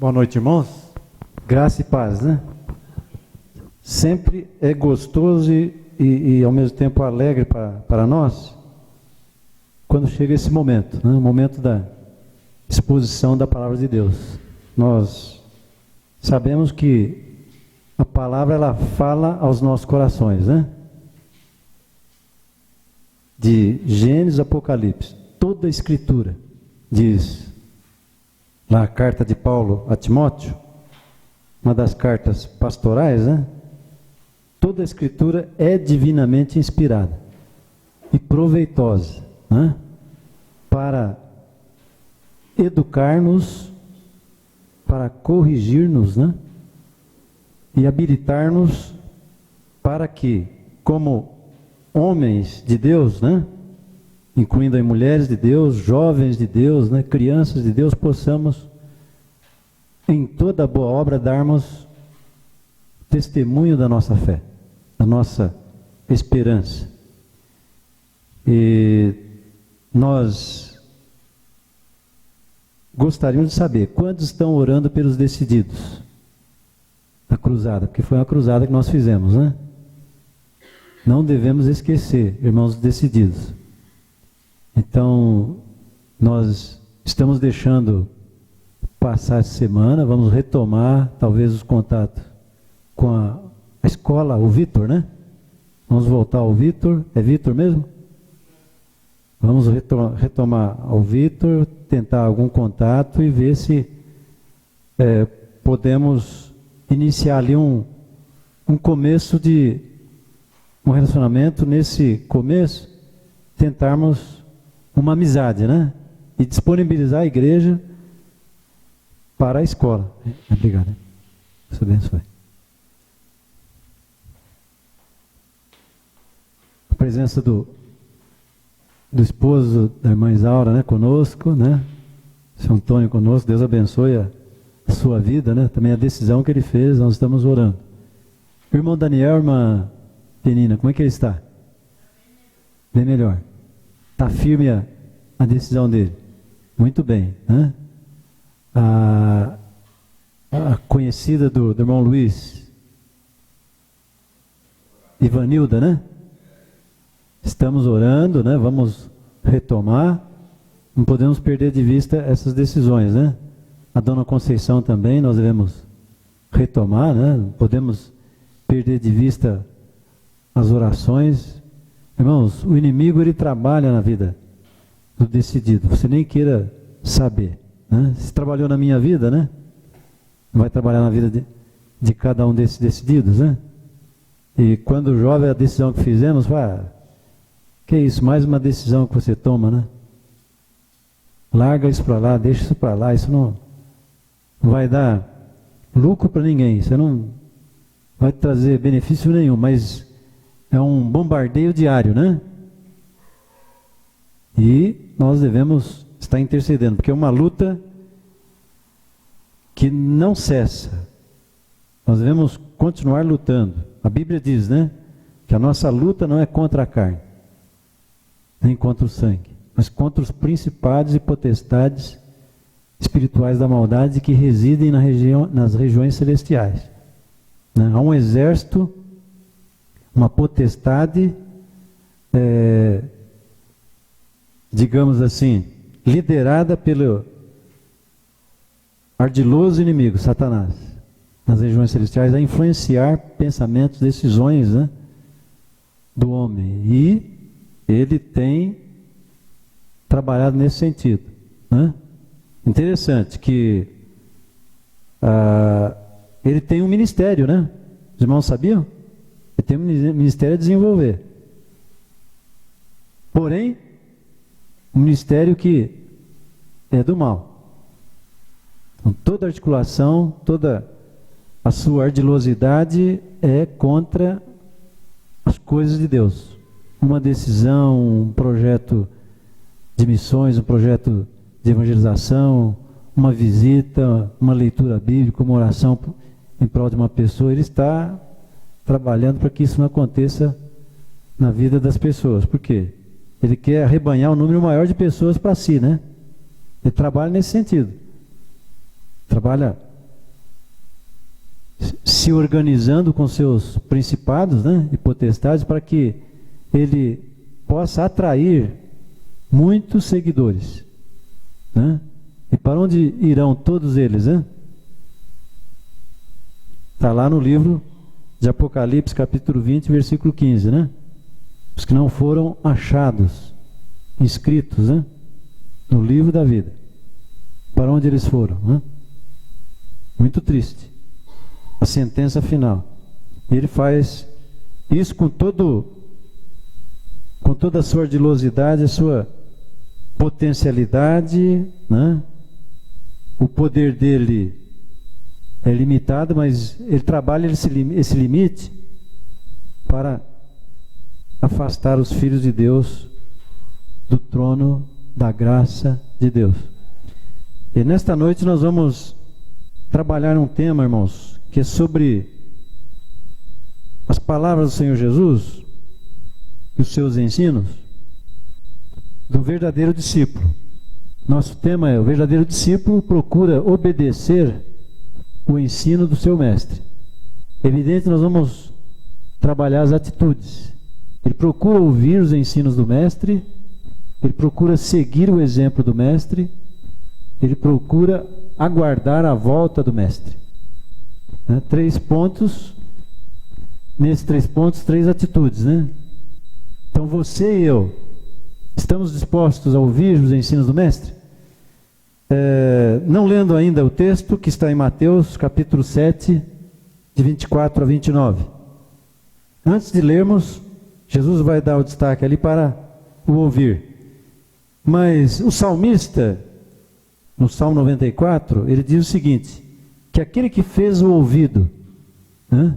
Boa noite, irmãos. Graça e paz, né? Sempre é gostoso e ao mesmo tempo alegre para nós quando chega esse momento, né? O momento da exposição da palavra de Deus. Nós sabemos que a palavra ela fala aos nossos corações, né? De Gênesis, Apocalipse, toda a Escritura diz, lá a carta de Paulo a Timóteo, uma das cartas pastorais, né? Toda a Escritura é divinamente inspirada e proveitosa, né? Para educar-nos, para corrigir-nos, né? E habilitar-nos para que, como homens de Deus, né? Incluindo aí mulheres de Deus, jovens de Deus, né? Crianças de Deus, possamos, em toda boa obra, darmos testemunho da nossa fé, da nossa esperança. E nós gostaríamos de saber quantos estão orando pelos decididos da cruzada, porque foi uma cruzada que nós fizemos, né? Não devemos esquecer, irmãos decididos. Então, nós estamos deixando passar essa semana, vamos retomar talvez os contatos com a escola, o Vitor, né? Vamos voltar ao Vitor, é Vitor mesmo? Vamos retomar ao Vitor, tentar algum contato e ver se podemos iniciar ali um começo de um relacionamento, nesse começo, tentarmos uma amizade, né? E disponibilizar a igreja para a escola. Obrigado. Deus abençoe. A presença do esposo da irmã Isaura, né? Conosco, né? Seu Antônio conosco. Deus abençoe a sua vida, né? Também a decisão que ele fez, nós estamos orando. Irmão Daniel, irmã Penina, como é que ele está? Bem melhor. Está firme a decisão dele. Muito bem, né? A conhecida do irmão Luiz, Ivanilda, né? Estamos orando, né? Vamos retomar. Não podemos perder de vista essas decisões, né? A dona Conceição também, nós devemos retomar, né? Não podemos perder de vista as orações. Irmãos, o inimigo ele trabalha na vida do decidido, você nem queira saber, né? Se trabalhou na minha vida, né? Vai trabalhar na vida de cada um desses decididos, né? E quando jovem, a decisão que fizemos, que isso, mais uma decisão que você toma, né? Larga isso para lá, deixa isso para lá, isso não vai dar lucro para ninguém, você não vai trazer benefício nenhum, mas é um bombardeio diário, né? E nós devemos estar intercedendo, porque é uma luta que não cessa. Nós devemos continuar lutando. A Bíblia diz, né? Que a nossa luta não é contra a carne, nem contra o sangue, mas contra os principados e potestades espirituais da maldade que residem nas regiões celestiais. Né? Há um exército, uma potestade, digamos assim, liderada pelo ardiloso inimigo, Satanás, nas regiões celestiais, a influenciar pensamentos, decisões, né, do homem. E ele tem trabalhado nesse sentido, né? Interessante que ele tem um ministério, né? Os irmãos sabiam? Ele tem um ministério a desenvolver. Porém, um ministério que é do mal. Então, toda articulação, toda a sua ardilosidade é contra as coisas de Deus. Uma decisão, um projeto de missões, um projeto de evangelização, uma visita, uma leitura bíblica, uma oração em prol de uma pessoa, ele está trabalhando para que isso não aconteça na vida das pessoas. Por quê? Ele quer arrebanhar um número maior de pessoas para si, né? Ele trabalha nesse sentido. Trabalha se organizando com seus principados, né, e potestades para que ele possa atrair muitos seguidores, né? E para onde irão todos eles, né? Está lá no livro de Apocalipse, capítulo 20, versículo 15, né? Os que não foram achados, inscritos, né, no livro da vida. Para onde eles foram, né? Muito triste. A sentença final. E ele faz isso com toda a sua ardilosidade, a sua potencialidade, né? O poder dele é limitado, mas ele trabalha esse limite para afastar os filhos de Deus do trono da graça de Deus. E nesta noite nós vamos trabalhar um tema, irmãos, que é sobre as palavras do Senhor Jesus e os seus ensinos do verdadeiro discípulo. Nosso tema é: o verdadeiro discípulo procura obedecer o ensino do seu mestre. Evidente, nós vamos trabalhar as atitudes. Ele procura ouvir os ensinos do mestre, ele procura seguir o exemplo do mestre, ele procura aguardar a volta do mestre. 3 pontos, nesses 3 pontos, 3 atitudes, né? Então você e eu, estamos dispostos a ouvir os ensinos do mestre? Não lendo ainda o texto que está em Mateus, capítulo 7, de 24 a 29. Antes de lermos, Jesus vai dar o destaque ali para o ouvir. Mas o salmista, no Salmo 94, ele diz o seguinte: que aquele que fez o ouvido, né,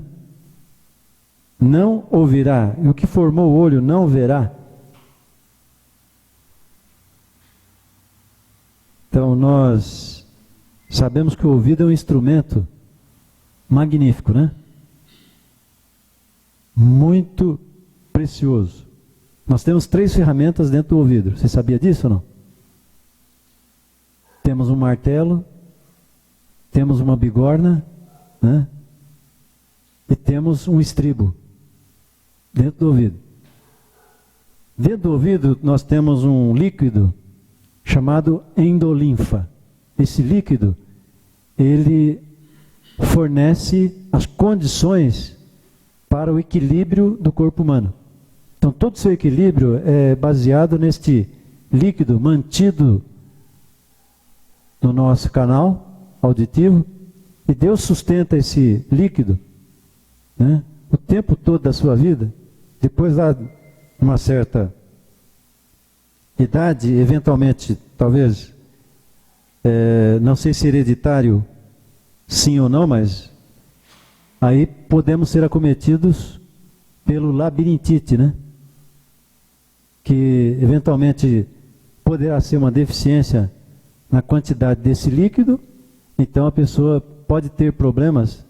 não ouvirá, e o que formou o olho não verá. Então nós sabemos que o ouvido é um instrumento magnífico, né? Muito precioso. Nós temos 3 ferramentas dentro do ouvido. Você sabia disso ou não? Temos um martelo, temos uma bigorna, né? E temos um estribo dentro do ouvido. Dentro do ouvido nós temos um líquido chamado endolinfa. Esse líquido, ele fornece as condições para o equilíbrio do corpo humano. Então todo o seu equilíbrio é baseado neste líquido mantido no nosso canal auditivo, e Deus sustenta esse líquido, né, o tempo todo da sua vida. Depois de uma certa idade, eventualmente, talvez, não sei se hereditário sim ou não, mas aí podemos ser acometidos pelo labirintite, né? Que eventualmente poderá ser uma deficiência na quantidade desse líquido. Então a pessoa pode ter problemas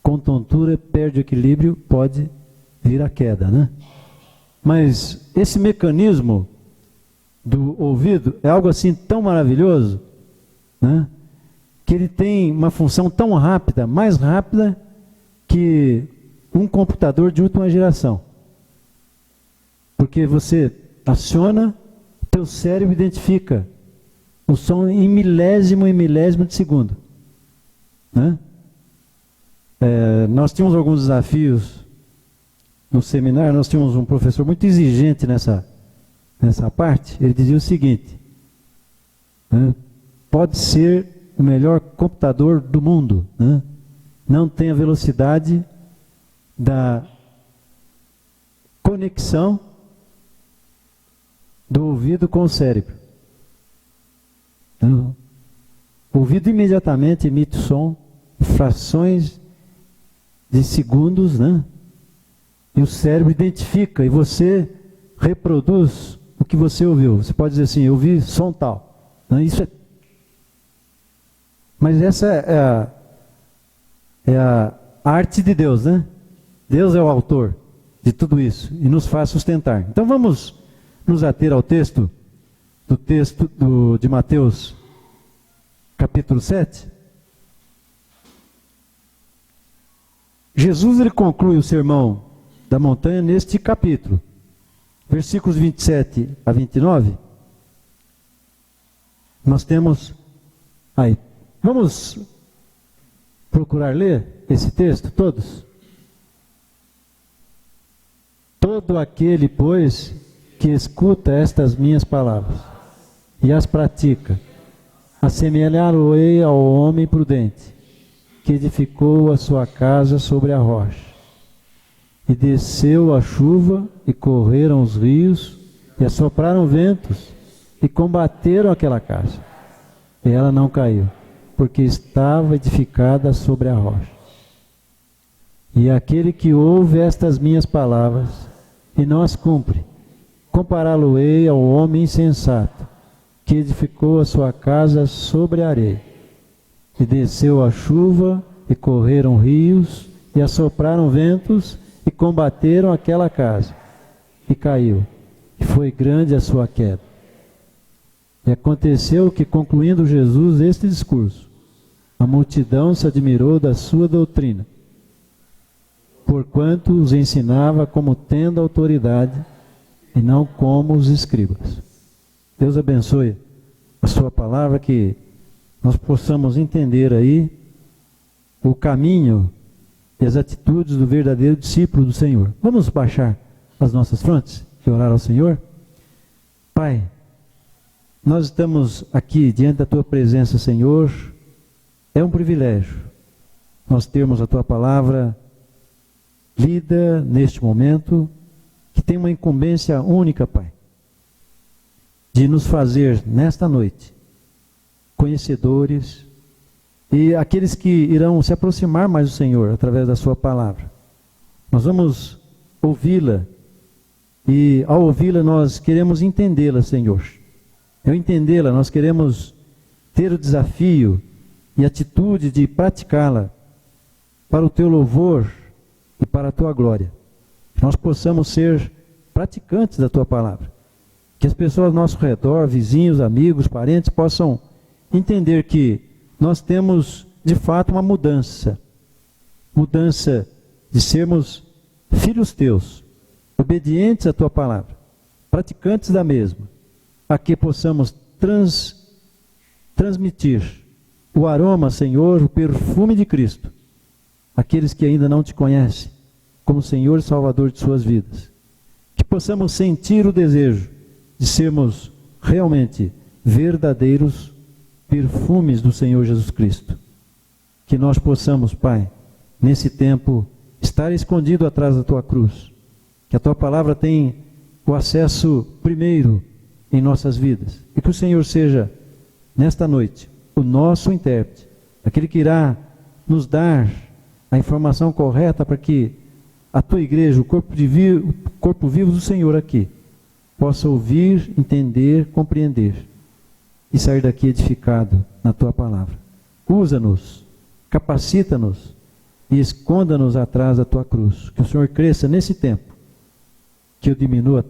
com tontura, perde o equilíbrio, pode vir a queda, né? Mas esse mecanismo do ouvido é algo assim tão maravilhoso, né, que ele tem uma função tão rápida, mais rápida que um computador de última geração. Porque você aciona, teu cérebro identifica o som em milésimo de segundo, né? Nós tínhamos alguns desafios no seminário. Nós tínhamos um professor muito exigente nessa parte. Ele dizia o seguinte, né, pode ser o melhor computador do mundo, né, não tem a velocidade da conexão do ouvido com o cérebro. O ouvido imediatamente emite som, frações de segundos, né? E o cérebro identifica e você reproduz o que você ouviu. Você pode dizer assim: eu ouvi som tal, né? Isso é... Mas essa é a arte de Deus, né? Deus é o autor de tudo isso e nos faz sustentar. Então vamos nos ater ao texto de Mateus, capítulo 7. Jesus ele conclui o sermão da montanha neste capítulo, versículos 27 a 29. Nós temos aí. Vamos procurar ler esse texto, todos? Todo aquele, pois, que escuta estas minhas palavras e as pratica, assemelhá-lo-ei ao homem prudente, que edificou a sua casa sobre a rocha. E desceu a chuva, e correram os rios, e assopraram ventos, e combateram aquela casa. E ela não caiu, porque estava edificada sobre a rocha. E aquele que ouve estas minhas palavras, e não as cumpre, compará-lo-ei ao homem insensato, que edificou a sua casa sobre a areia. E desceu a chuva, e correram rios, e assopraram ventos, e combateram aquela casa, e caiu, e foi grande a sua queda. E aconteceu que, concluindo Jesus este discurso, a multidão se admirou da sua doutrina, porquanto os ensinava como tendo autoridade, e não como os escribas. Deus abençoe a sua palavra, que nós possamos entender aí o caminho e as atitudes do verdadeiro discípulo do Senhor. Vamos baixar as nossas frontes e orar ao Senhor? Pai, nós estamos aqui diante da Tua presença, Senhor. É um privilégio nós termos a Tua palavra lida neste momento, que tem uma incumbência única, Pai, de nos fazer nesta noite conhecedores e aqueles que irão se aproximar mais do Senhor através da Sua palavra. Nós vamos ouvi-la e ao ouvi-la nós queremos entendê-la, Senhor. Ao entendê-la nós queremos ter o desafio e atitude de praticá-la para o Teu louvor e para a Tua glória. Que nós possamos ser praticantes da Tua palavra. Que as pessoas ao nosso redor, vizinhos, amigos, parentes, possam entender que nós temos, de fato, uma mudança. Mudança de sermos filhos Teus, obedientes à Tua palavra, praticantes da mesma, a que possamos transmitir o aroma, Senhor, o perfume de Cristo, àqueles que ainda não Te conhecem, como Senhor e Salvador de suas vidas. Que possamos sentir o desejo de sermos realmente verdadeiros perfumes do Senhor Jesus Cristo. Que nós possamos, Pai, nesse tempo, estar escondido atrás da Tua cruz. Que a Tua palavra tenha o acesso primeiro em nossas vidas. E que o Senhor seja, nesta noite, o nosso intérprete, aquele que irá nos dar a informação correta para que a Tua igreja, o corpo vivo do Senhor aqui, possa ouvir, entender, compreender e sair daqui edificado na Tua palavra. Usa-nos, capacita-nos e esconda-nos atrás da Tua cruz. Que o Senhor cresça nesse tempo, que eu diminua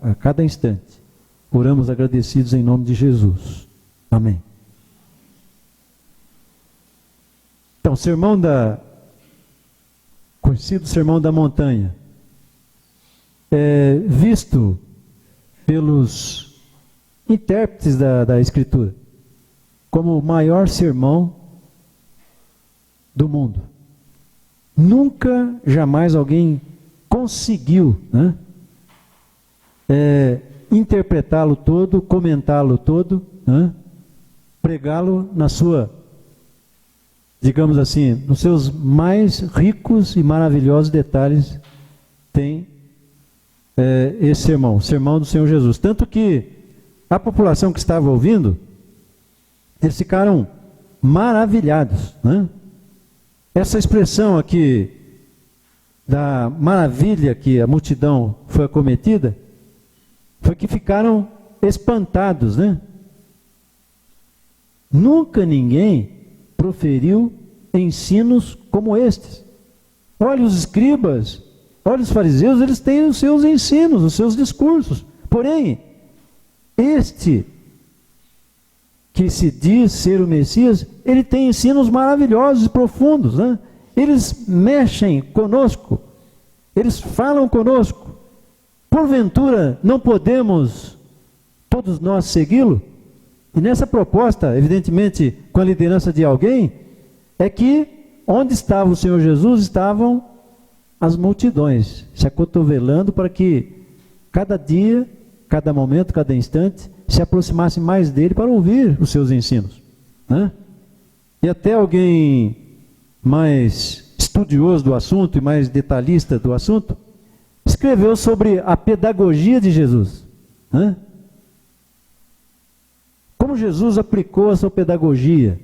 a cada instante. Oramos agradecidos em nome de Jesus. Amém. Então, conhecido Sermão da Montanha, visto pelos intérpretes da Escritura como o maior sermão do mundo. Nunca, jamais alguém conseguiu, interpretá-lo todo, comentá-lo todo, pregá-lo na sua, digamos assim, nos seus mais ricos e maravilhosos detalhes, tem esse sermão, o sermão do Senhor Jesus. Tanto que a população que estava ouvindo, eles ficaram maravilhados. Essa expressão aqui, da maravilha que a multidão foi acometida, foi que ficaram espantados. Nunca ninguém proferiu ensinos como estes. Olha os escribas, olha os fariseus, eles têm os seus ensinos, os seus discursos. Porém, este que se diz ser o Messias, ele tem ensinos maravilhosos e profundos. eles mexem conosco, eles falam conosco. Porventura, não podemos todos nós segui-lo? E nessa proposta, evidentemente, com a liderança de alguém, é que onde estava o Senhor Jesus, estavam as multidões, se acotovelando para que cada dia, cada momento, cada instante, se aproximasse mais dele para ouvir os seus ensinos, né? E até alguém mais estudioso do assunto e mais detalhista do assunto, escreveu sobre a pedagogia de Jesus, né? Como Jesus aplicou a sua pedagogia,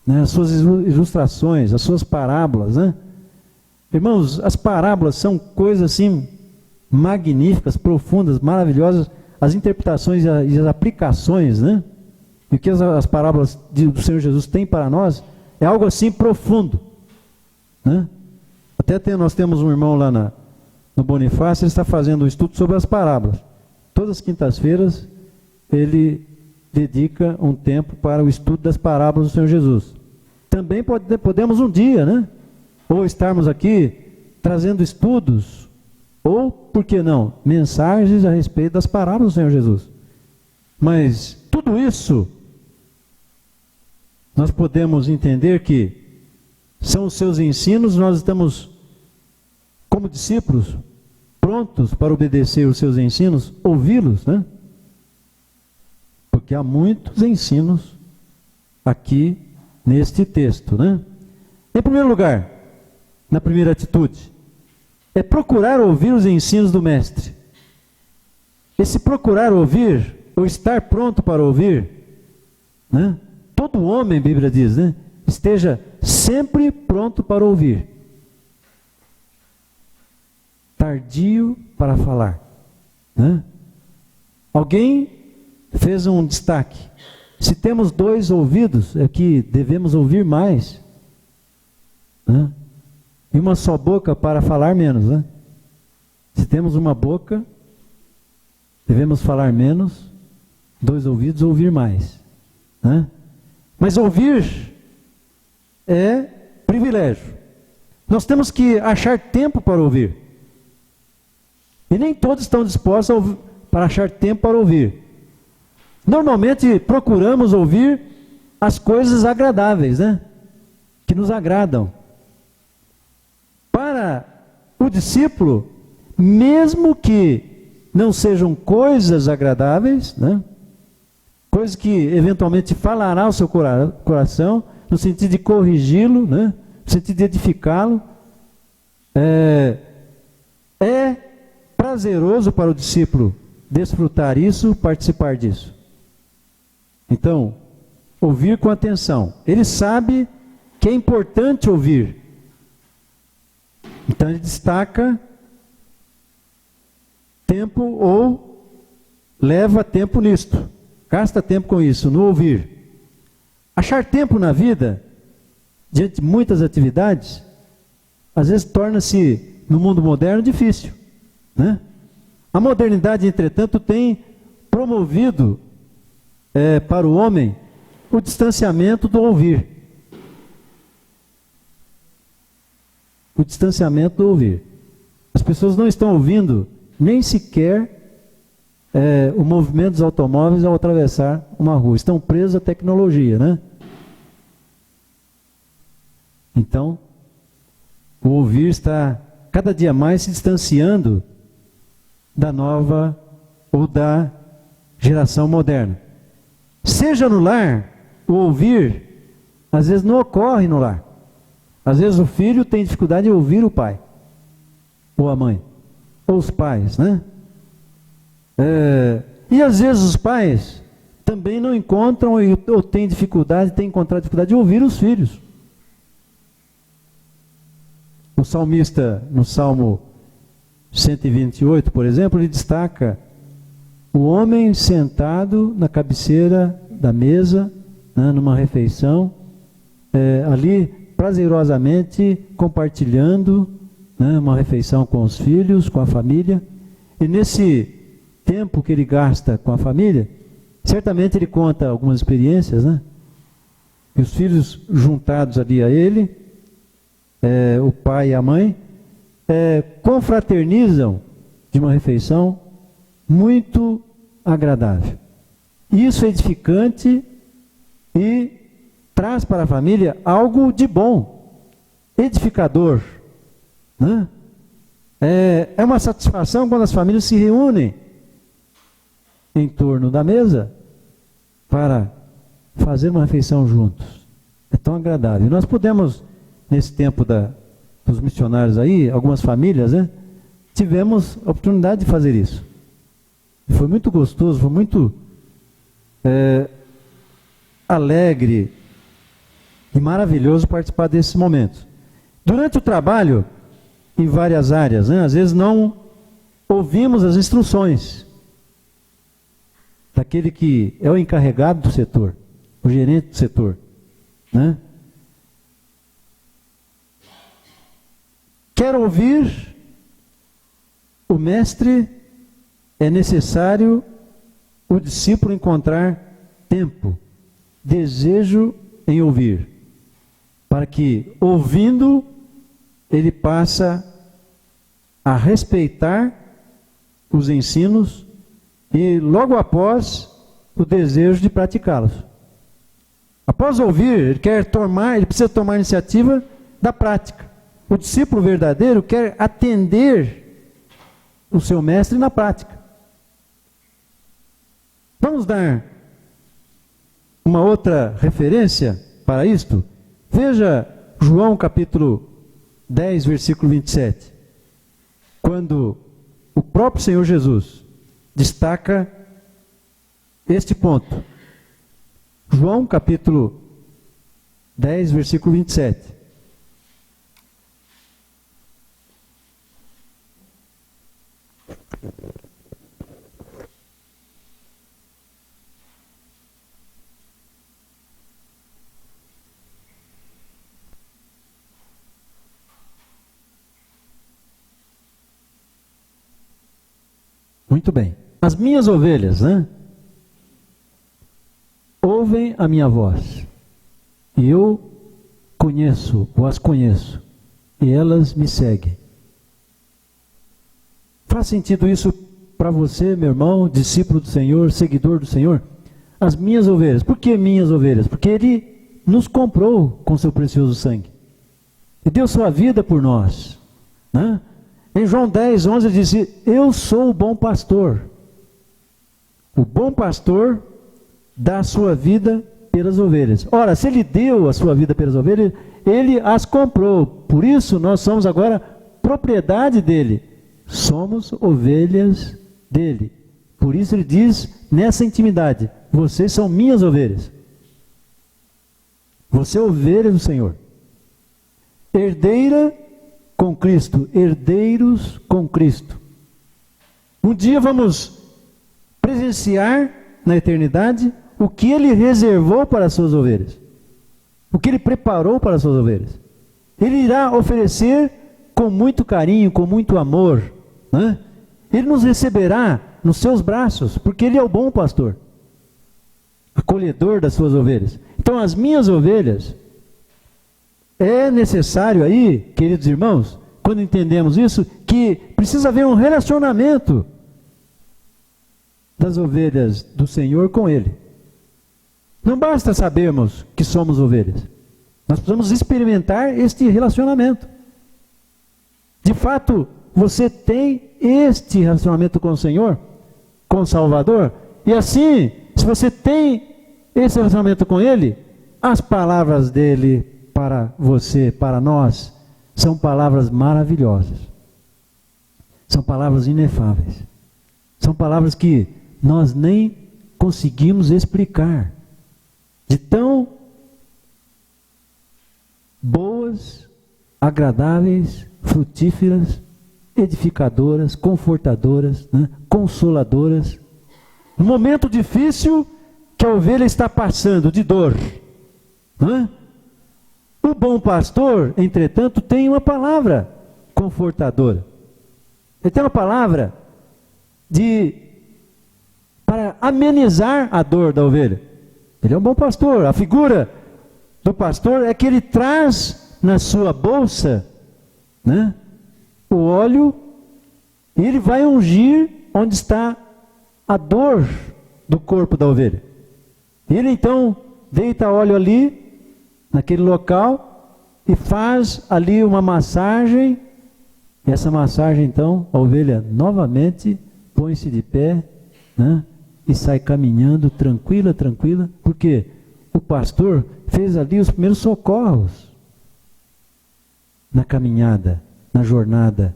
né? As suas ilustrações, as suas parábolas, né? Irmãos, as parábolas são coisas assim magníficas, profundas, maravilhosas, as interpretações e as aplicações, né? E o que as parábolas do Senhor Jesus têm para nós é algo assim profundo, né? Até nós temos um irmão lá no Bonifácio, ele está fazendo um estudo sobre as parábolas. Todas as quintas-feiras ele dedica um tempo para o estudo das parábolas do Senhor Jesus. Também podemos um dia, né? Ou estarmos aqui trazendo estudos, ou, por que não, mensagens a respeito das parábolas do Senhor Jesus. Mas tudo isso, nós podemos entender que são os seus ensinos, nós estamos, como discípulos, prontos para obedecer os seus ensinos, ouvi-los, né? Porque há muitos ensinos aqui neste texto, né? Em primeiro lugar, na primeira atitude, é procurar ouvir os ensinos do Mestre. Esse procurar ouvir, ou estar pronto para ouvir, né? Todo homem, a Bíblia diz, né? Esteja sempre pronto para ouvir, tardio para falar, né? Alguém fez um destaque: se temos 2 ouvidos, é que devemos ouvir mais, né? E uma só boca para falar menos, né? Se temos uma boca, devemos falar menos, 2 ouvidos, ouvir mais, né? Mas ouvir é privilégio. Nós temos que achar tempo para ouvir. E nem todos estão dispostos para achar tempo para ouvir. Normalmente procuramos ouvir as coisas agradáveis, né? Que nos agradam. Para o discípulo, mesmo que não sejam coisas agradáveis, né? Coisas que eventualmente falará ao seu coração, no sentido de corrigi-lo, né? No sentido de edificá-lo, é prazeroso para o discípulo desfrutar isso, participar disso. Então, ouvir com atenção. Ele sabe que é importante ouvir. Então ele destaca tempo ou leva tempo nisto. Gasta tempo com isso, no ouvir. Achar tempo na vida, diante de muitas atividades, às vezes torna-se, no mundo moderno, difícil, né? A modernidade, entretanto, tem promovido para o homem o distanciamento do ouvir. O distanciamento do ouvir. As pessoas não estão ouvindo nem sequer o movimento dos automóveis ao atravessar uma rua. Estão presos à tecnologia, né? Então, o ouvir está cada dia mais se distanciando da nova ou da geração moderna. Seja no lar, o ouvir, às vezes não ocorre no lar. Às vezes o filho tem dificuldade de ouvir o pai, ou a mãe, ou os pais, né? E às vezes os pais também não encontram ou têm encontrado dificuldade de ouvir os filhos. O salmista, no Salmo 128, por exemplo, ele destaca o homem sentado na cabeceira da mesa, né, numa refeição, ali prazerosamente compartilhando, né, uma refeição com os filhos, com a família. E nesse tempo que ele gasta com a família, certamente ele conta algumas experiências, né? E os filhos juntados ali a ele, o pai e a mãe confraternizam de uma refeição muito agradável. Isso é edificante e traz para a família algo de bom, edificador, né? É uma satisfação quando as famílias se reúnem em torno da mesa para fazer uma refeição juntos. É tão agradável. Nós podemos, nesse tempo dos missionários aí, algumas famílias, né, tivemos a oportunidade de fazer isso. E foi muito gostoso, foi muito alegre e maravilhoso participar desses momentos. Durante o trabalho, em várias áreas, né, às vezes não ouvimos as instruções daquele que é o encarregado do setor, o gerente do setor, né? Quer ouvir o mestre, é necessário o discípulo encontrar tempo, desejo em ouvir, para que, ouvindo, ele passa a respeitar os ensinos e logo após o desejo de praticá-los. Após ouvir, ele precisa tomar a iniciativa da prática. O discípulo verdadeiro quer atender o seu mestre na prática. Vamos dar uma outra referência para isto? Veja João capítulo 10, versículo 27. Quando o próprio Senhor Jesus destaca este ponto. João capítulo 10, versículo 27. Muito bem. As minhas ovelhas, né? Ouvem a minha voz. E eu as conheço. E elas me seguem. Faz sentido isso para você, meu irmão, discípulo do Senhor, seguidor do Senhor? As minhas ovelhas. Por que minhas ovelhas? Porque Ele nos comprou com seu precioso sangue. E deu sua vida por nós, né? Em João 10, 11 ele disse: eu sou o bom pastor. O bom pastor dá a sua vida pelas ovelhas. Ora, se ele deu a sua vida pelas ovelhas, ele as comprou. Por isso nós somos agora propriedade dele. Somos ovelhas dele. Por isso ele diz nessa intimidade: vocês são minhas ovelhas. Você é ovelha do Senhor. Herdeira com Cristo, herdeiros com Cristo. Um dia vamos presenciar na eternidade o que Ele reservou para as suas ovelhas, o que Ele preparou para as suas ovelhas. Ele irá oferecer com muito carinho, com muito amor, né? Ele nos receberá nos seus braços, porque Ele é o bom pastor, acolhedor das suas ovelhas. Então as minhas ovelhas, é necessário aí, queridos irmãos, quando entendemos isso, que precisa haver um relacionamento das ovelhas do Senhor com Ele. Não basta sabermos que somos ovelhas. Nós precisamos experimentar este relacionamento. De fato, você tem este relacionamento com o Senhor, com o Salvador, e assim, se você tem esse relacionamento com Ele, as palavras dele para você, para nós, são palavras maravilhosas. São palavras inefáveis. São palavras que nós nem conseguimos explicar. De tão boas, agradáveis, frutíferas, edificadoras, confortadoras, né? Consoladoras. No momento difícil que a ovelha está passando de dor, né? O bom pastor, entretanto, tem uma palavra confortadora. Ele tem uma palavra para amenizar a dor da ovelha. Ele é um bom pastor. A figura do pastor é que ele traz na sua bolsa, né, o óleo, e ele vai ungir onde está a dor do corpo da ovelha. Ele então deita óleo ali, naquele local, e faz ali uma massagem. E essa massagem então, a ovelha novamente põe-se de pé, né, e sai caminhando tranquila, tranquila, porque o pastor fez ali os primeiros socorros na caminhada, na jornada,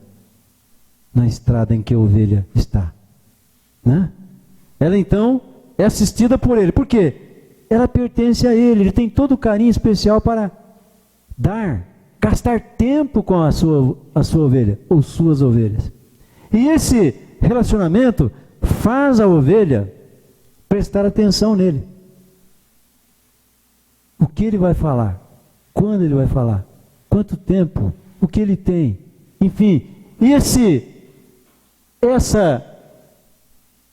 na estrada em que a ovelha está, né? Ela então é assistida por ele, por quê? Ela pertence a ele, ele tem todo o carinho especial para gastar tempo com a sua ovelha, ou suas ovelhas. E esse relacionamento faz a ovelha prestar atenção nele. O que ele vai falar? Quando ele vai falar? Quanto tempo? O que ele tem? Enfim, essa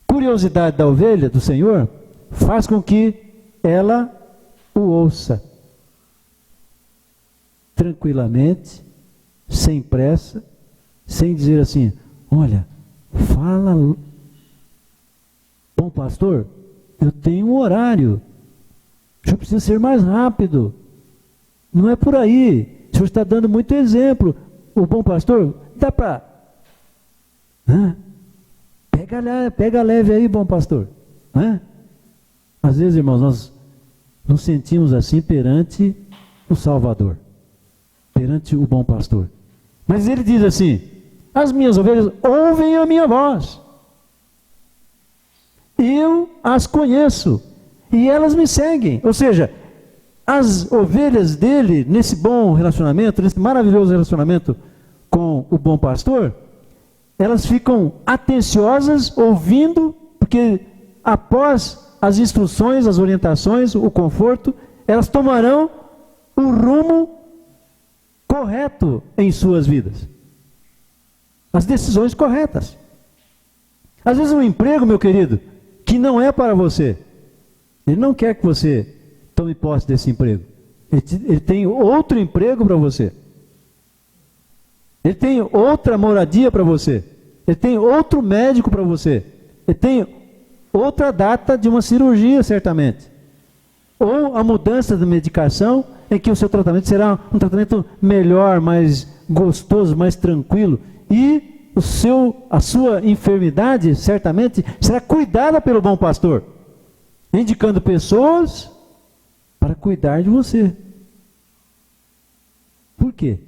curiosidade da ovelha, do Senhor, faz com que ela o ouça tranquilamente, sem pressa, sem dizer assim: olha, fala, bom pastor, eu tenho um horário, eu preciso ser mais rápido, não é por aí, o senhor está dando muito exemplo, o bom pastor, dá para, pega leve aí, bom pastor, né? Às vezes, irmãos, nós nos sentimos assim perante o Salvador, perante o bom pastor, mas ele diz assim: as minhas ovelhas ouvem a minha voz, eu as conheço e elas me seguem. Ou seja, as ovelhas dele, nesse bom relacionamento, nesse maravilhoso relacionamento com o bom pastor, elas ficam atenciosas, ouvindo, porque após as instruções, as orientações, o conforto, elas tomarão o rumo correto em suas vidas, as decisões corretas. Às vezes um emprego, meu querido, que não é para você, ele não quer que você tome posse desse emprego, ele tem outro emprego para você, ele tem outra moradia para você, ele tem outro médico para você, ele tem outra data de uma cirurgia, certamente, ou a mudança de medicação, em que o seu tratamento será um tratamento melhor, mais gostoso, mais tranquilo, e a sua enfermidade, certamente, será cuidada pelo bom pastor, indicando pessoas para cuidar de você. Por quê?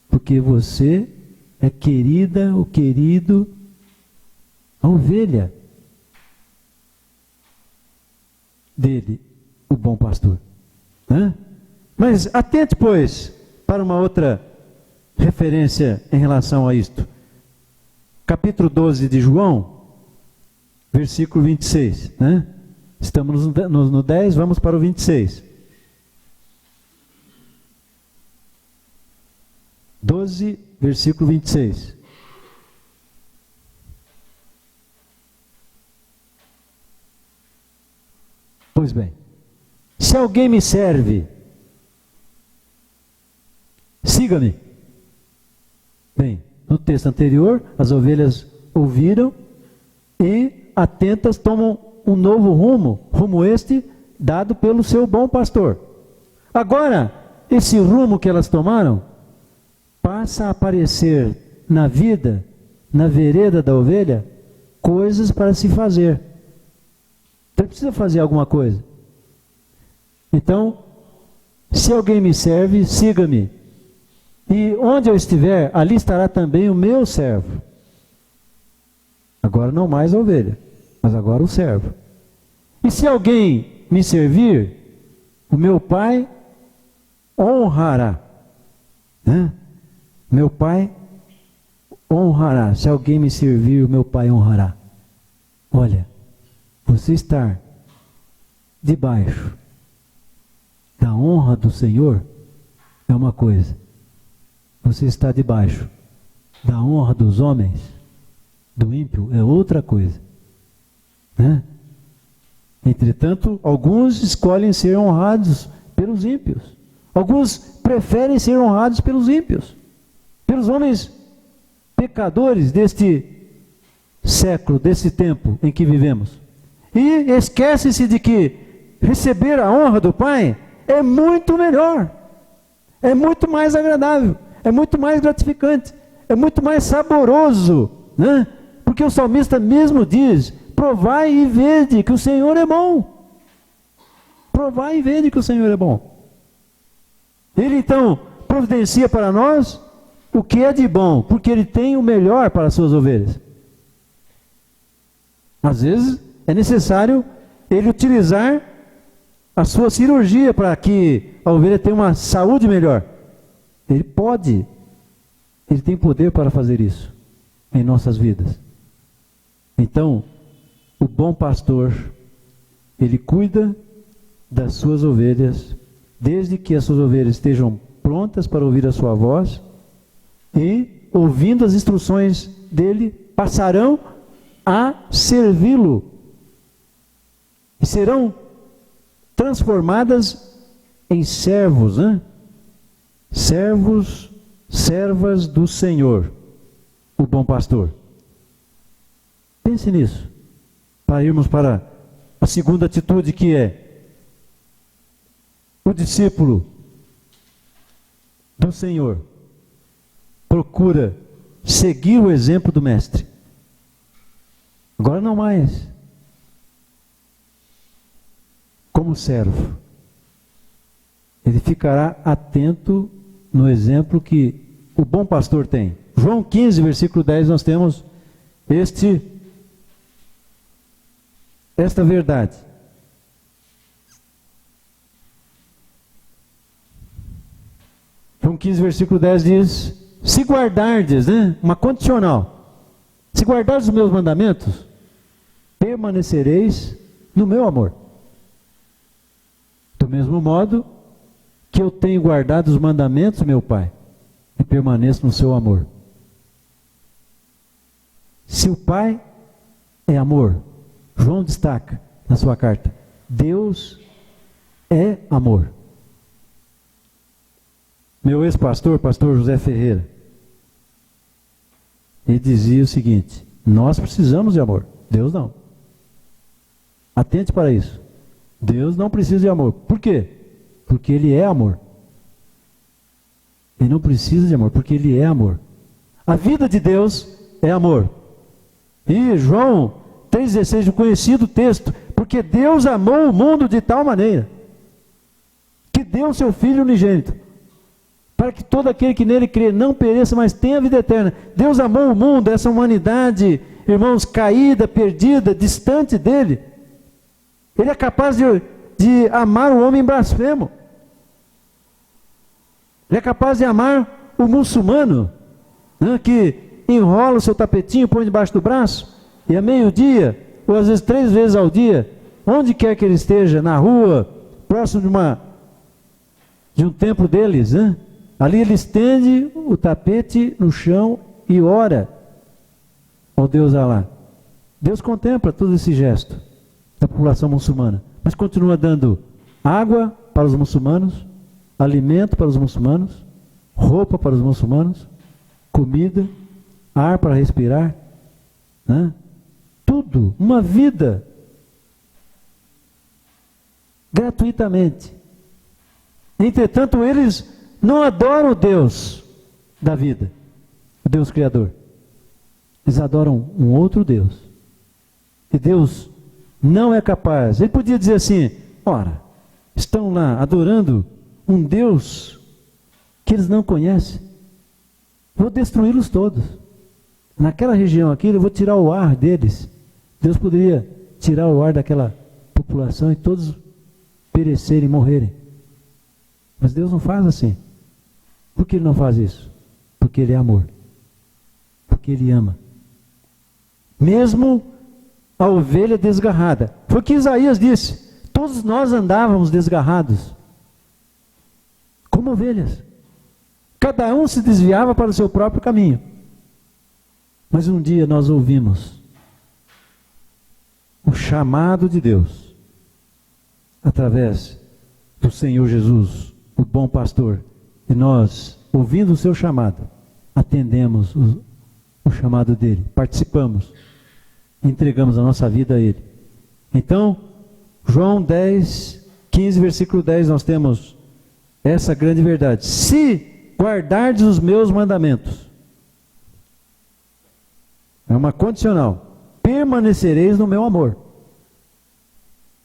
Porque você é querida, o querido, a ovelha dele, o bom pastor. Mas atente, pois, para uma outra referência em relação a isto. Capítulo 12 de João, versículo 26, né? Estamos no 10, vamos para o 26. 12, versículo 26. Pois bem, se alguém me serve, siga-me. Bem, no texto anterior, as ovelhas ouviram e, atentas, tomam um novo rumo este dado pelo seu bom pastor. Agora, esse rumo que elas tomaram passa a aparecer na vida, na vereda da ovelha, coisas para se fazer. Então precisa fazer alguma coisa. Então, se alguém me serve, siga-me. E onde eu estiver, ali estará também o meu servo. Agora não mais a ovelha, mas agora o servo. E se alguém me servir, o meu Pai honrará. Meu Pai honrará. Se alguém me servir, o meu Pai honrará. Olha, você estar debaixo da honra do Senhor é uma coisa. Você está debaixo da honra dos homens, do ímpio, é outra coisa. Entretanto, alguns escolhem ser honrados pelos ímpios. Alguns preferem ser honrados pelos ímpios, pelos homens pecadores deste século, desse tempo em que vivemos. E esquece-se de que receber a honra do Pai é muito melhor, é muito mais agradável, é muito mais gratificante, é muito mais saboroso, né? Porque o salmista mesmo diz: provai e vede que o Senhor é bom. Provai e vede que o Senhor é bom. Ele então providencia para nós o que é de bom, porque Ele tem o melhor para as suas ovelhas. Às vezes é necessário Ele utilizar a sua cirurgia para que a ovelha tenha uma saúde melhor. Ele pode, Ele tem poder para fazer isso em nossas vidas. Então, o bom pastor, ele cuida das suas ovelhas, desde que as suas ovelhas estejam prontas para ouvir a sua voz, e, ouvindo as instruções dele, passarão a servi-lo. E serão transformadas em servos, né? Servos, servas do Senhor, o bom pastor. Pense nisso, para irmos para a segunda atitude, que é o discípulo do Senhor procura seguir o exemplo do Mestre. Agora não mais como servo. Ele ficará atento no exemplo que o bom pastor tem. João 15, versículo 10, nós temos esta verdade. João 15, versículo 10 diz: se guardardes, né, uma condicional, se guardardes os meus mandamentos, permanecereis no meu amor. Do mesmo modo que eu tenho guardado os mandamentos do meu Pai, e permaneço no seu amor. Se o Pai é amor, João destaca na sua carta: Deus é amor. Meu ex-pastor, pastor José Ferreira, ele dizia o seguinte: nós precisamos de amor, Deus não. Atente para isso. Deus não precisa de amor. Por quê? Porque Ele é amor. Ele não precisa de amor, porque Ele é amor. A vida de Deus é amor. E João 3,16, o conhecido texto: porque Deus amou o mundo de tal maneira que deu seu Filho unigênito, para que todo aquele que nele crê não pereça, mas tenha a vida eterna. Deus amou o mundo, essa humanidade, irmãos, caída, perdida, distante dele. Ele é capaz de amar o homem blasfemo. Ele é capaz de amar o muçulmano, né, que enrola o seu tapetinho, põe debaixo do braço, e a meio-dia, ou às vezes 3 vezes ao dia, onde quer que ele esteja, na rua, próximo de um templo deles, né, ali ele estende o tapete no chão e ora ao Deus Alá. Deus contempla todo esse gesto da população muçulmana, mas continua dando água para os muçulmanos, alimento para os muçulmanos, roupa para os muçulmanos, comida, ar para respirar, né? Tudo, uma vida gratuitamente. Entretanto, eles não adoram o Deus da vida, o Deus Criador. Eles adoram um outro Deus. E Deus não é capaz. Ele podia dizer assim: ora, estão lá adorando um Deus que eles não conhecem. Vou destruí-los todos. Naquela região aqui, eu vou tirar o ar deles. Deus poderia tirar o ar daquela população e todos perecerem, morrerem. Mas Deus não faz assim. Por que Ele não faz isso? Porque Ele é amor. Porque Ele ama. Mesmo a ovelha desgarrada. Foi o que Isaías disse: todos nós andávamos desgarrados, como ovelhas. Cada um se desviava para o seu próprio caminho. Mas um dia nós ouvimos o chamado de Deus, através do Senhor Jesus, o bom pastor, e nós, ouvindo o seu chamado, atendemos o chamado dele, participamos, entregamos a nossa vida a ele. Então, João 10, 15, versículo 10, nós temos essa grande verdade. Se guardardes os meus mandamentos, é uma condicional, permanecereis no meu amor.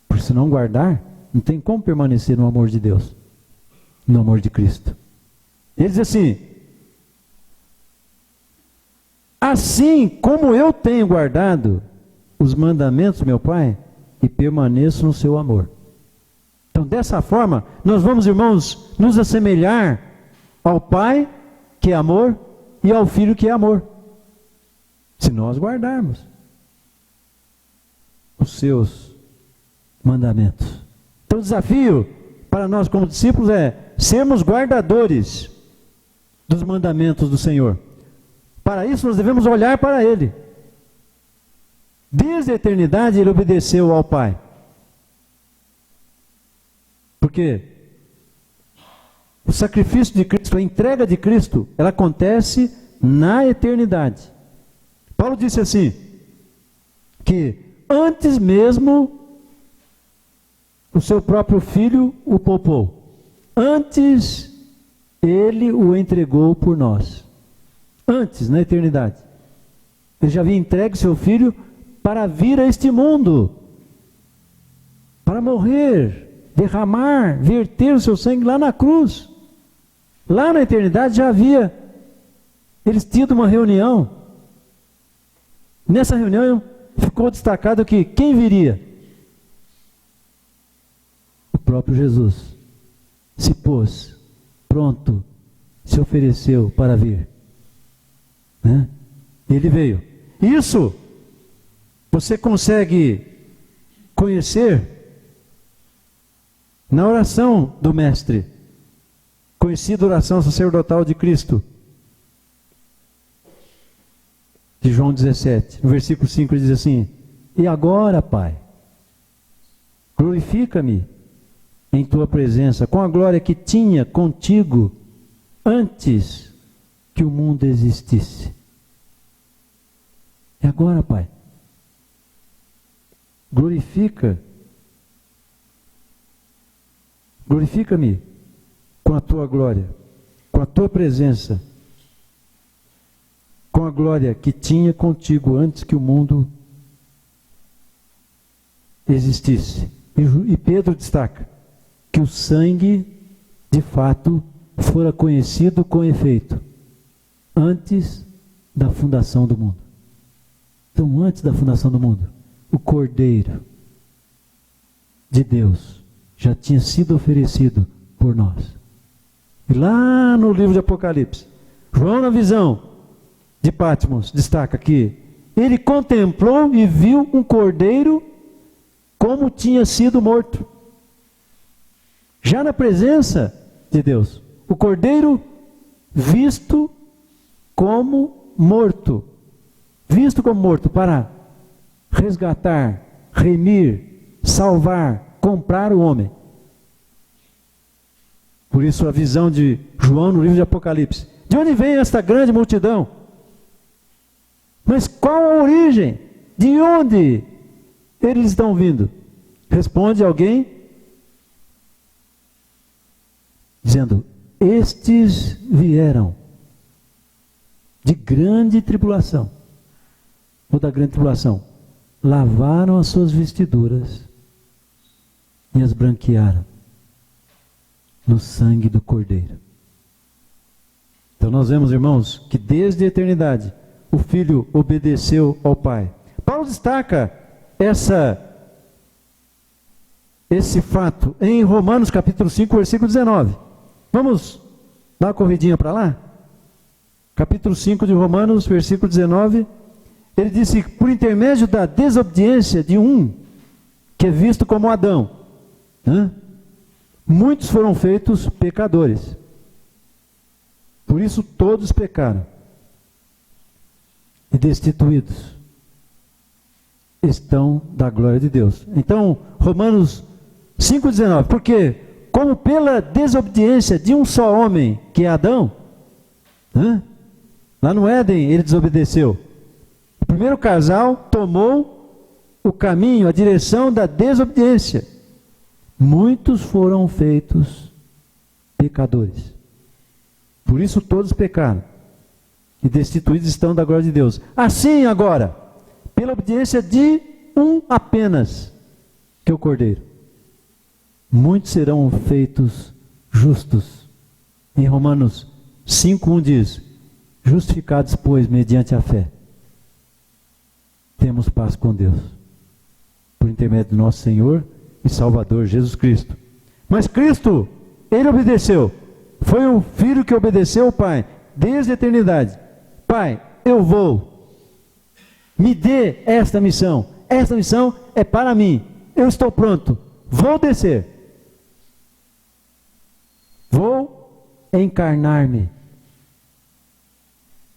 Porque se não guardar, não tem como permanecer no amor de Deus, no amor de Cristo. Ele diz assim: assim como eu tenho guardado os mandamentos do meu Pai, e permaneço no seu amor. Então, dessa forma, nós vamos, irmãos, nos assemelhar ao Pai, que é amor, e ao Filho, que é amor. Se nós guardarmos os seus mandamentos. Então, o desafio para nós como discípulos é sermos guardadores dos mandamentos do Senhor. Para isso, nós devemos olhar para Ele. Desde a eternidade ele obedeceu ao Pai. Porque o sacrifício de Cristo, a entrega de Cristo, ela acontece na eternidade. Paulo disse assim, que antes mesmo o seu próprio Filho o poupou. Antes ele o entregou por nós. Antes, na eternidade. Ele já havia entregue seu Filho para vir a este mundo, para morrer, derramar, verter o seu sangue lá na cruz. Lá na eternidade já havia eles tido uma reunião. Nessa reunião ficou destacado que quem viria? O próprio Jesus se pôs pronto, se ofereceu para vir, né? Ele veio. Isso você consegue conhecer na oração do Mestre, conhecida oração sacerdotal de Cristo, de João 17, no versículo 5 ele diz assim: e agora, Pai, glorifica-me em tua presença com a glória que tinha contigo antes que o mundo existisse. E agora, Pai, glorifica-me com a tua glória, com a tua presença, com a glória que tinha contigo antes que o mundo existisse. E Pedro destaca que o sangue, de fato, fora conhecido com efeito antes da fundação do mundo. Então, antes da fundação do mundo, o Cordeiro de Deus já tinha sido oferecido por nós. E lá no livro de Apocalipse, João, na visão de Patmos, destaca que ele contemplou e viu um cordeiro como tinha sido morto. Já na presença de Deus, o cordeiro visto como morto. Visto como morto para resgatar, remir, salvar, comprar o homem. Por isso a visão de João no livro de Apocalipse. De onde vem esta grande multidão? Mas qual a origem? De onde eles estão vindo? Responde alguém dizendo: estes vieram de grande tribulação, ou da grande tribulação, lavaram as suas vestiduras e as branquearam no sangue do Cordeiro. Então nós vemos, irmãos, que desde a eternidade o Filho obedeceu ao Pai. Paulo destaca esse fato em Romanos capítulo 5, versículo 19. Vamos dar uma corridinha para lá? Capítulo 5 de Romanos, versículo 19. Ele disse que por intermédio da desobediência de um, que é visto como Adão, né? Muitos foram feitos pecadores. Por isso todos pecaram e destituídos estão da glória de Deus. Então, Romanos 5,19, porque como pela desobediência de um só homem, que é Adão, lá no Éden ele desobedeceu. O primeiro casal tomou o caminho, a direção da desobediência. Muitos foram feitos pecadores. Por isso todos pecaram e destituídos estão da glória de Deus. Assim agora, pela obediência de um apenas, que é o Cordeiro, muitos serão feitos justos. Em Romanos 5:1 diz: justificados, pois, mediante a fé, temos paz com Deus, por intermédio do nosso Senhor e Salvador Jesus Cristo. Mas Cristo, Ele obedeceu. Foi o Filho que obedeceu ao Pai, desde a eternidade. Pai, eu vou. Me dê esta missão. Esta missão é para mim. Eu estou pronto. Vou descer. Vou encarnar-me.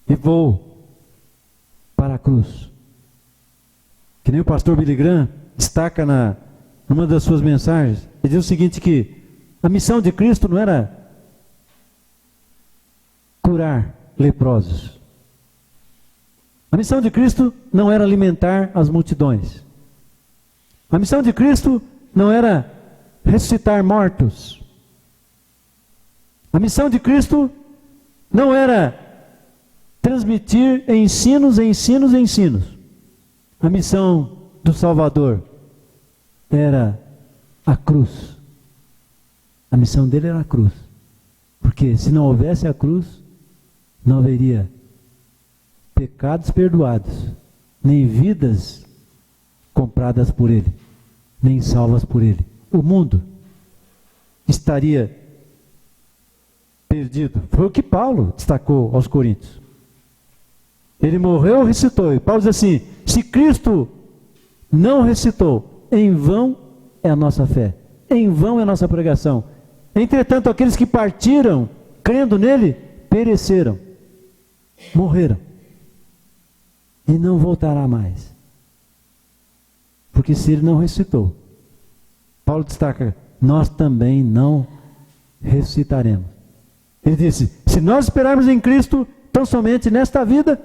E vou para a cruz. Que nem o pastor Billy Graham destaca numa das suas mensagens. Ele diz o seguinte, que a missão de Cristo não era curar leprosos. A missão de Cristo não era alimentar as multidões. A missão de Cristo não era ressuscitar mortos. A missão de Cristo não era transmitir ensinos. A missão do Salvador era a cruz. A missão dele era a cruz. Porque se não houvesse a cruz, não haveria pecados perdoados, nem vidas compradas por ele, nem salvas por ele. O mundo estaria perdido. Foi o que Paulo destacou aos Coríntios. Ele morreu, ressuscitou. E Paulo diz assim: se Cristo não ressuscitou, em vão é a nossa fé, em vão é a nossa pregação. Entretanto, aqueles que partiram, crendo nele, pereceram, morreram, e não voltará mais. Porque se ele não ressuscitou, Paulo destaca, nós também não ressuscitaremos. Ele disse, se nós esperarmos em Cristo, tão somente nesta vida,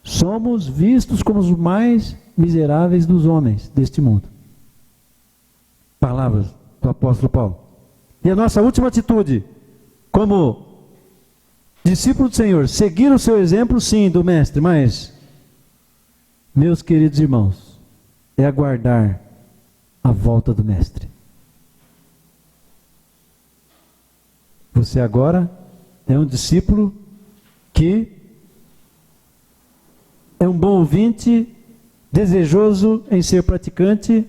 somos vistos como os mais miseráveis dos homens deste mundo. Palavras do apóstolo Paulo. E a nossa última atitude, como discípulo do Senhor, seguir o seu exemplo, sim, do Mestre, mas, meus queridos irmãos, é aguardar a volta do Mestre. Você agora é um discípulo que é um bom ouvinte, desejoso em ser praticante,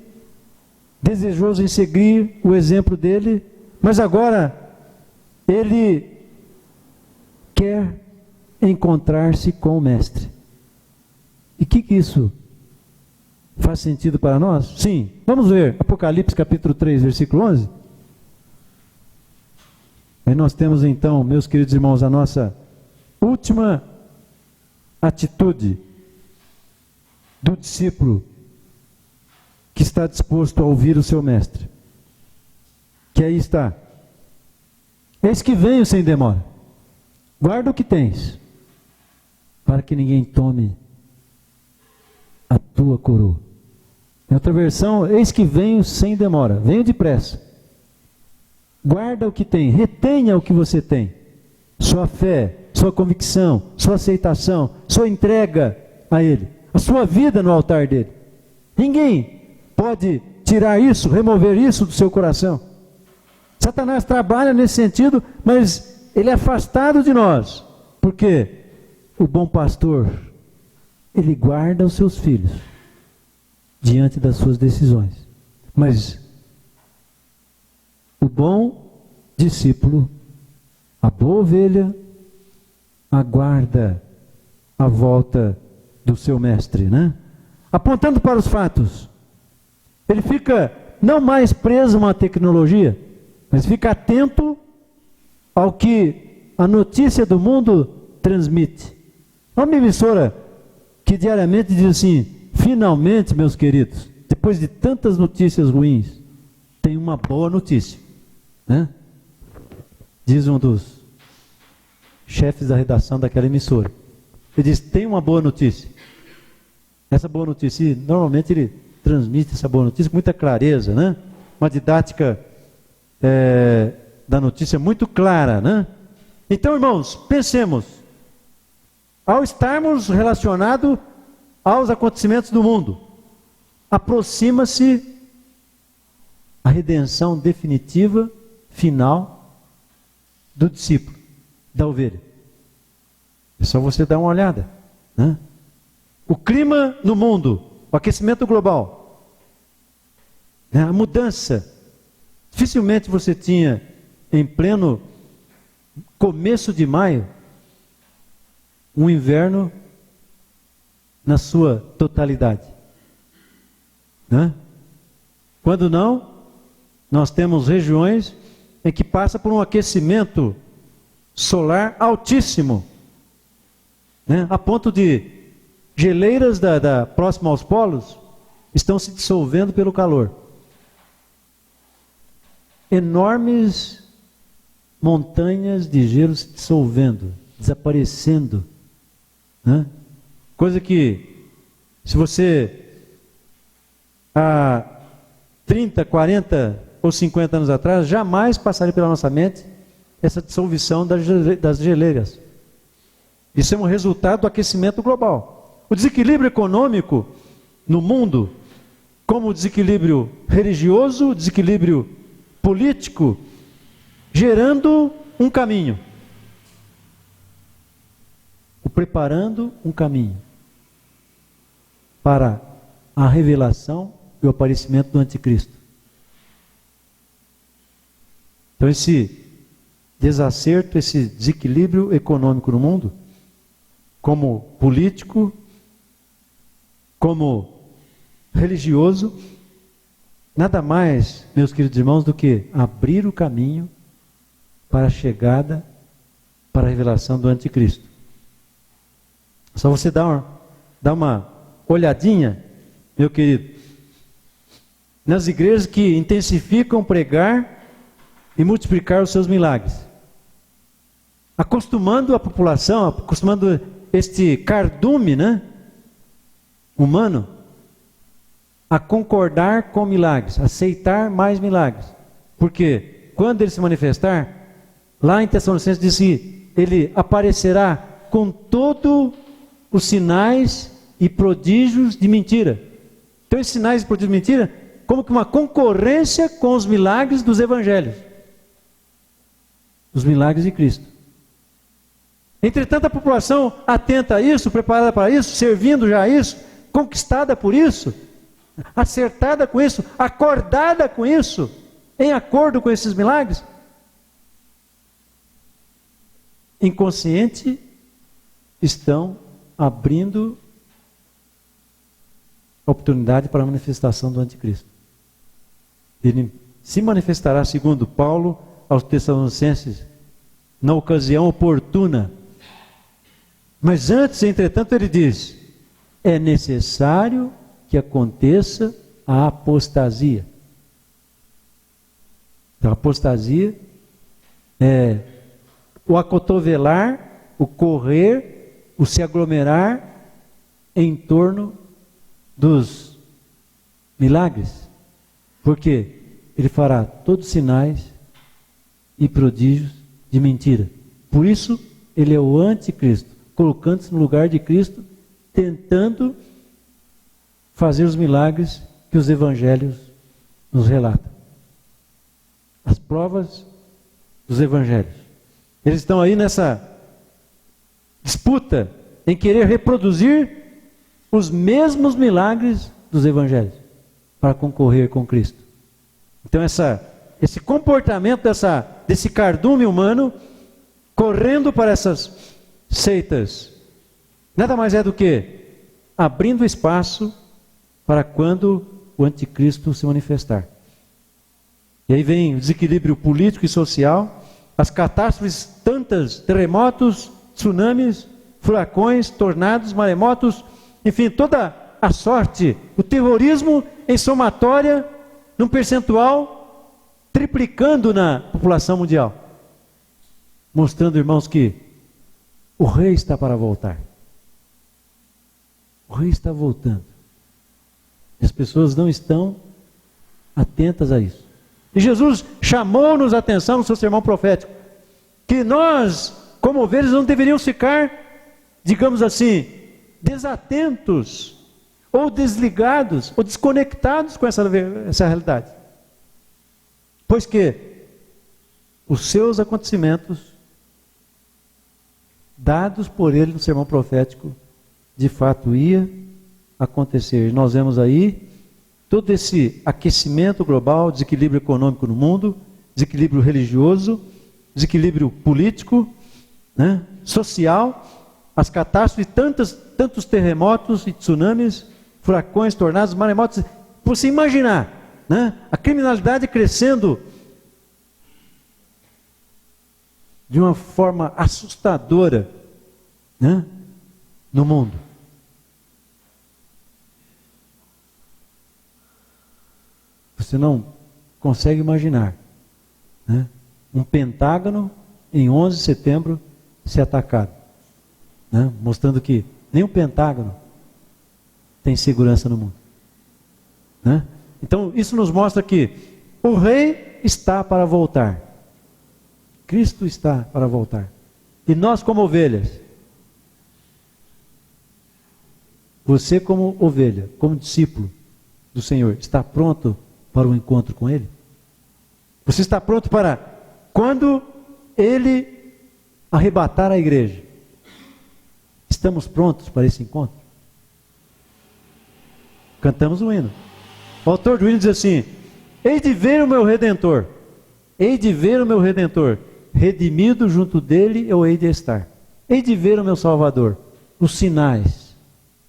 desejoso em seguir o exemplo dele, mas agora ele quer encontrar-se com o Mestre. E que isso faz sentido para nós? Sim, vamos ver Apocalipse capítulo 3, versículo 11. Aí nós temos então, meus queridos irmãos, a nossa última atitude do discípulo que está disposto a ouvir o seu Mestre. Que aí está: eis que venho sem demora, guarda o que tens, para que ninguém tome a tua coroa. Em outra versão, eis que venho sem demora, venho depressa. Guarda o que tem, retenha o que você tem, sua fé, sua convicção, sua aceitação, sua entrega a Ele, a sua vida no altar dele. Ninguém pode tirar isso, remover isso do seu coração. Satanás trabalha nesse sentido, mas ele é afastado de nós, porque o bom pastor, ele guarda os seus filhos diante das suas decisões. Mas o bom discípulo, a boa ovelha, aguarda a volta do seu mestre, né? Apontando para os fatos, ele fica não mais preso a uma tecnologia, mas fica atento ao que a notícia do mundo transmite. Há uma emissora que diariamente diz assim: finalmente, meus queridos, depois de tantas notícias ruins, tem uma boa notícia, né? diz um dos chefes da redação daquela emissora. Ele diz: tem uma boa notícia. Essa boa notícia, normalmente ele transmite essa boa notícia com muita clareza, né? Uma didática da notícia muito clara, né? Então, irmãos, pensemos, ao estarmos relacionados aos acontecimentos do mundo, aproxima-se a redenção definitiva, final, do discípulo, da ovelha. É só você dar uma olhada, né? O clima no mundo, o aquecimento global, né? A mudança. Dificilmente você tinha, em pleno começo de maio, um inverno na sua totalidade, né? Quando não, nós temos regiões em que passa por um aquecimento solar altíssimo, né? A ponto de geleiras próximas aos polos estão se dissolvendo pelo calor. Enormes montanhas de gelo se dissolvendo, desaparecendo, né? Coisa que, se você há 30, 40 ou 50 anos atrás, jamais passaria pela nossa mente essa dissolução das geleiras. Isso é um resultado do aquecimento global. O desequilíbrio econômico no mundo, como o desequilíbrio religioso, o desequilíbrio político, gerando um caminho, preparando um caminho para a revelação e o aparecimento do anticristo. Então esse desacerto, esse desequilíbrio econômico no mundo, como político, como religioso, nada mais, meus queridos irmãos, do que abrir o caminho para a chegada, para a revelação do anticristo. Só você dar uma olhadinha, meu querido, nas igrejas que intensificam pregar e multiplicar os seus milagres, acostumando a população, acostumando este cardume, né, humano, a concordar com milagres, aceitar mais milagres. Porque quando ele se manifestar, lá em Tessalonicenses diz que ele aparecerá com todos os sinais e prodígios de mentira. Então esses sinais e prodígios de mentira, como que uma concorrência com os milagres dos evangelhos, os milagres de Cristo. Entretanto, a população atenta a isso, preparada para isso, servindo já a isso, conquistada por isso, acertada com isso, acordada com isso, em acordo com esses milagres, inconsciente, estão abrindo a oportunidade para a manifestação do anticristo. Ele se manifestará, segundo Paulo aos Tessalonicenses, na ocasião oportuna. Mas antes, entretanto, ele diz: é necessário que aconteça a apostasia. Então, a apostasia é o acotovelar, o correr, o se aglomerar em torno dos milagres. Porque ele fará todos os sinais e prodígios de mentira. Por isso, ele é o anticristo, colocando-se no lugar de Cristo, tentando fazer os milagres que os evangelhos nos relatam. As provas dos evangelhos. Eles estão aí nessa disputa em querer reproduzir os mesmos milagres dos evangelhos para concorrer com Cristo. Então esse comportamento desse cardume humano correndo para essas seitas nada mais é do que abrindo espaço para quando o anticristo se manifestar. E aí vem o desequilíbrio político e social, as catástrofes tantas, terremotos, tsunamis, furacões, tornados, maremotos, enfim, toda a sorte, o terrorismo em somatória, num percentual triplicando na população mundial. mostrando, irmãos, que o rei está para voltar. O rei está voltando. E as pessoas não estão atentas a isso. E Jesus chamou-nos a atenção no seu sermão profético, que nós, como ovelhas, não deveríamos ficar, digamos assim, desatentos, ou desligados, ou desconectados com essa realidade. Pois que os seus acontecimentos, dados por ele no sermão profético, de fato ia acontecer. Nós vemos aí todo esse aquecimento global, desequilíbrio econômico no mundo, desequilíbrio religioso, desequilíbrio político, né, social, as catástrofes, tantos terremotos e tsunamis, furacões, tornados, maremotos. Por se imaginar, né, a criminalidade crescendo de uma forma assustadora, né, no mundo. Você não consegue imaginar, né, um Pentágono em 11 de setembro ser atacado, né, mostrando que nem o Pentágono tem segurança no mundo, né? Então isso nos mostra que o rei está para voltar. Cristo está para voltar. E nós, como ovelhas, você como ovelha, como discípulo do Senhor, está pronto para o encontro com Ele? Você está pronto para, quando Ele arrebatar a igreja, estamos prontos para esse encontro? Cantamos um hino. O autor do hino diz assim: hei de ver o meu Redentor, hei de ver o meu Redentor, redimido junto dele eu hei de estar. Hei de ver o meu Salvador, os sinais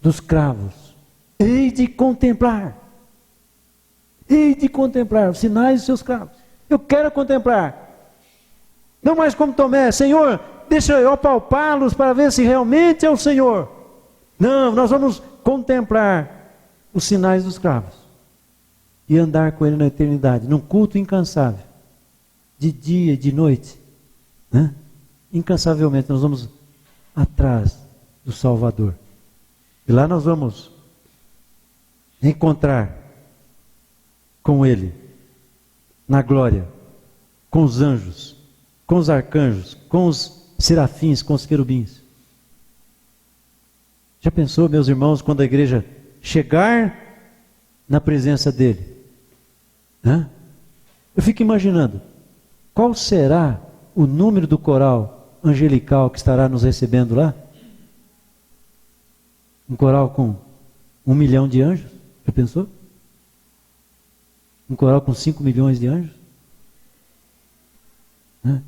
dos cravos, hei de contemplar os sinais dos seus cravos. Eu quero contemplar, não mais como Tomé, Senhor, deixa eu apalpá-los para ver se realmente é o Senhor. Não, nós vamos contemplar os sinais dos cravos e andar com Ele na eternidade, num culto incansável, de dia e de noite, né? Incansavelmente nós vamos atrás do Salvador, e lá nós vamos encontrar com Ele na glória, com os anjos, com os arcanjos, com os serafins, com os querubins. Já pensou, meus irmãos, quando a igreja chegar na presença dele, né? Eu fico imaginando qual será o número do coral angelical que estará nos recebendo lá. Um coral com 1 milhão de anjos, já pensou? Um coral com 5 milhões de anjos, né?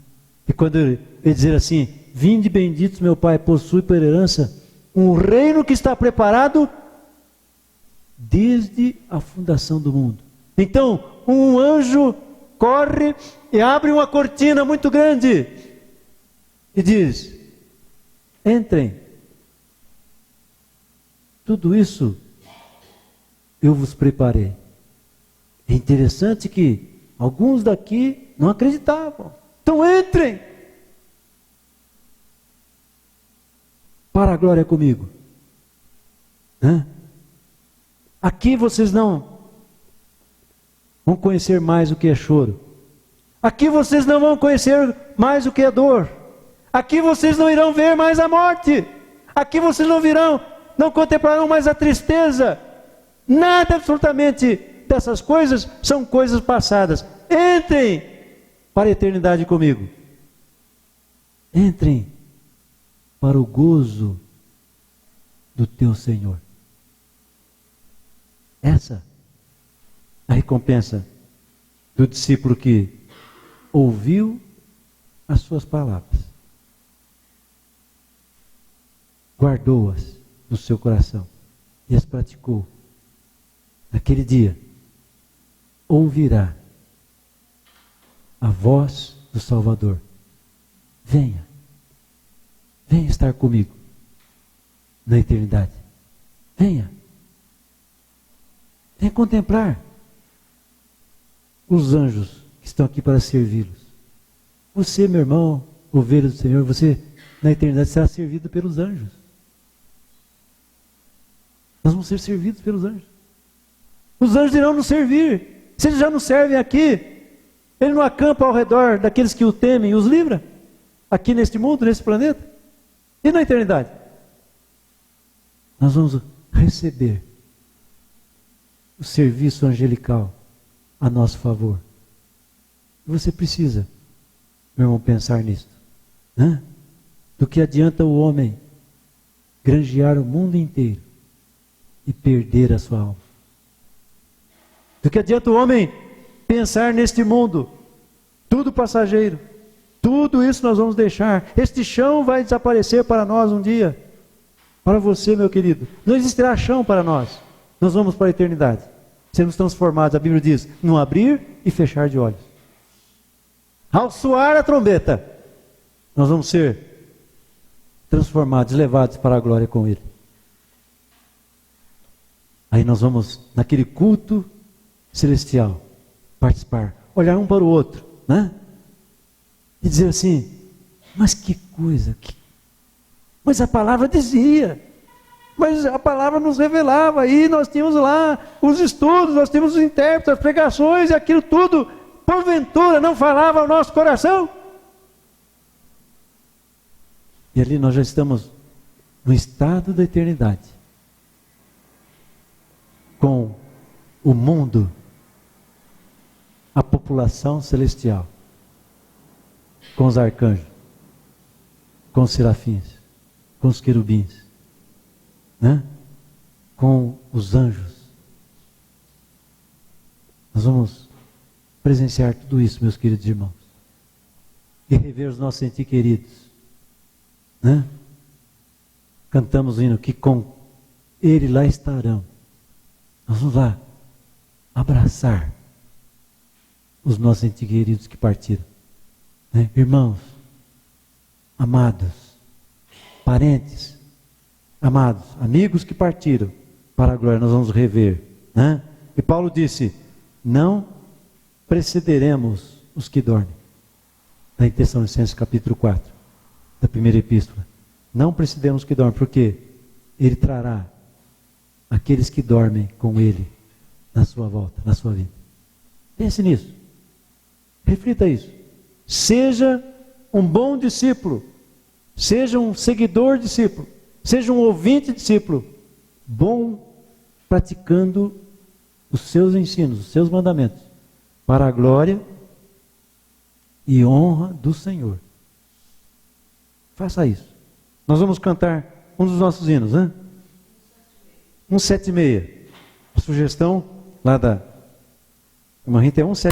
E quando ele dizer assim: vinde benditos, meu Pai, possui por herança um reino que está preparado desde a fundação do mundo. Então, um anjo corre e abre uma cortina muito grande e diz: entrem. Tudo isso eu vos preparei. É interessante que alguns daqui não acreditavam. Então entrem para a glória comigo, né? Aqui vocês não vão conhecer mais o que é choro. Aqui vocês não vão conhecer mais o que é dor. Aqui vocês não irão ver mais a morte. Aqui vocês não contemplarão mais a tristeza. Nada absolutamente dessas coisas são coisas passadas. Entrem para a eternidade comigo. Entrem para o gozo do teu Senhor. Essa é a recompensa do discípulo que ouviu as suas palavras, guardou-as no seu coração e as praticou. Naquele dia, ouvirá a voz do Salvador: venha estar comigo na eternidade. Venha contemplar os anjos que estão aqui para servi-los. Você, meu irmão, ovelha do Senhor, você na eternidade será servido pelos anjos. Nós vamos ser servidos pelos anjos. Os anjos irão nos servir. Se eles já nos servem aqui, ele não acampa ao redor daqueles que o temem e os livra? Aqui neste mundo, nesse planeta? E na eternidade? Nós vamos receber o serviço angelical a nosso favor. Você precisa, meu irmão, pensar nisso. Né? Do que adianta o homem granjear o mundo inteiro e perder a sua alma? Do que adianta o homem pensar neste mundo, tudo passageiro, tudo isso nós vamos deixar, este chão vai desaparecer para nós um dia, para você, meu querido, não existirá chão para nós vamos para a eternidade, seremos transformados, a Bíblia diz, no abrir e fechar de olhos. Ao soar a trombeta, nós vamos ser transformados, levados para a glória com Ele. Aí nós vamos, naquele culto celestial, participar, olhar um para o outro, né? E dizer assim, mas que coisa, mas a palavra dizia, mas a palavra nos revelava, e nós tínhamos lá os estudos, nós tínhamos os intérpretes, as pregações, e aquilo tudo, porventura não falava ao nosso coração? E ali nós já estamos no estado da eternidade, com o mundo, a população celestial, com os arcanjos, com os serafins, com os querubins, né? Com os anjos. Nós vamos presenciar tudo isso, meus queridos irmãos, e rever os nossos entes queridos, né? Cantamos o hino que com Ele lá estarão. Nós vamos lá abraçar os nossos entes queridos que partiram, né? Irmãos, amados, parentes, amados, amigos que partiram para a glória, nós vamos rever, né? E Paulo disse, não precederemos os que dormem, na Tessalonicenses capítulo 4, da primeira epístola. Não precederemos os que dormem, porque Ele trará aqueles que dormem com Ele na sua volta, na sua vida. Pense nisso. Reflita isso. Seja um bom discípulo. Seja um seguidor discípulo. Seja um ouvinte discípulo. Bom praticando os seus ensinos, os seus mandamentos. Para a glória e honra do Senhor. Faça isso. Nós vamos cantar um dos nossos hinos, né? 176. A sugestão lá da irmã Rita é 176.